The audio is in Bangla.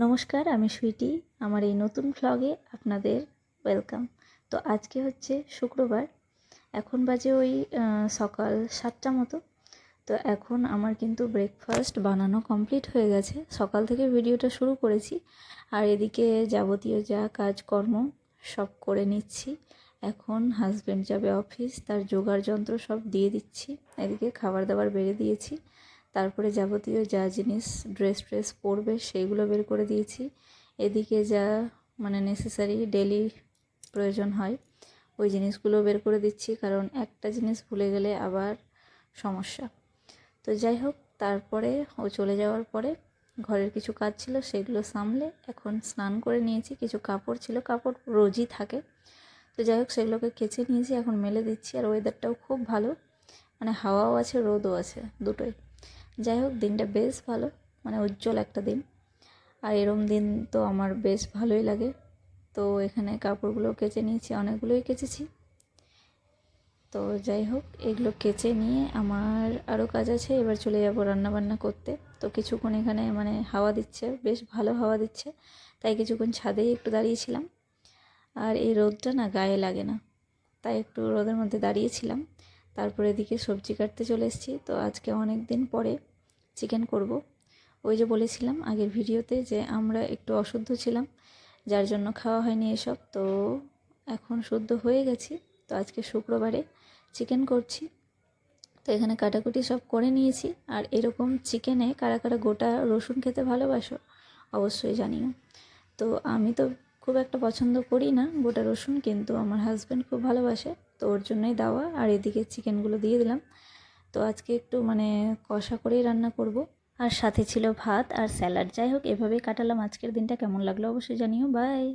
নমস্কার, আমি সুইটি। আমার এই নতুন ভ্লগে আপনাদের ওয়েলকাম। তো আজকে হচ্ছে শুক্রবার, এখন বাজে ওই সকাল 7টা মতো। তো এখন আমার কিন্তু ব্রেকফাস্ট বানানো কমপ্লিট হয়ে গেছে। সকাল থেকে ভিডিওটা শুরু করেছি, আর এদিকে যাবতীয় যা কাজকর্ম সব করে নিচ্ছি। এখন হাজব্যান্ড যাবে অফিস, তার জোগাড় যন্ত্র সব দিয়ে দিচ্ছি। এদিকে খাবার দাবার বেড়ে দিয়েছি, তারপরে যাবতীয় যা জিনিস ড্রেস পরবে সেইগুলো বের করে দিয়েছি। এদিকে যা নেসেসারি ডেলি প্রয়োজন হয় ওই জিনিসগুলো বের করে দিচ্ছি, কারণ একটা জিনিস ভুলে গেলে আবার সমস্যা। তো যাই হোক, তারপরে ও চলে যাওয়ার পরে ঘরের কিছু কাজ ছিল সেগুলো সামলে এখন স্নান করে নিয়েছি। কিছু কাপড় ছিল, কাপড় রোজই থাকে, তো যাই হোক সেগুলোকে কেচে নিয়েছি, এখন মেলে দিচ্ছি। আর ওয়েদারটাও খুব ভালো, হাওয়াও আছে রোদও আছে দুটোই। যাই হোক, দিনটা বেশ ভালো, উজ্জ্বল একটা দিন। আর এরম দিন তো আমার বেশ ভালোই লাগে। তো এখানে কাপড়গুলো কেচে নিয়েছি, অনেকগুলোই কেচেছি। তো যাই হোক, এগুলো কেচে নিয়ে আমার আরও কাজ আছে, এবার চলে যাব রান্নাবান্না করতে। তো কিছুক্ষণ এখানে হাওয়া দিচ্ছে, বেশ ভালো হাওয়া দিচ্ছে, তাই কিছুক্ষণ ছাদেই একটু দাঁড়িয়েছিলাম। আর এই রোদটা না গায়ে লাগে না, তাই একটু রোদের মধ্যে দাঁড়িয়েছিলাম। তারপরে এদিকে সবজি কাটতে চলে এসেছি। তো আজকে অনেক দিন পরে চিকেন করব। ওই যে বলেছিলাম আগের ভিডিওতে যে আমরা একটু অশুদ্ধ ছিলাম, যার জন্য খাওয়া হয়নি এসব। তো এখন শুদ্ধ হয়ে গেছি, তো আজকে শুক্রবারে চিকেন করছি। তো এখানে কাটাকুটি সব করে নিয়েছি। আর এরকম চিকেনে কারা কারা গোটা রসুন খেতে ভালোবাসো অবশ্যই জানিও। তো আমি তো খুব একটা পছন্দ করি না গোটা রসুন, কিন্তু আমার হাজব্যান্ড খুব ভালোবাসে, তো ওর জন্যই দেওয়া। আর এদিকে চিকেনগুলো দিয়ে দিলাম। তো আজকে একটু কষা করেই রান্না করব। আর সাথে ছিল ভাত আর স্যালাড। যাই হোক, এভাবেই কাটালাম আজকের দিনটা। কেমন লাগলো অবশ্যই জানিও। বাই।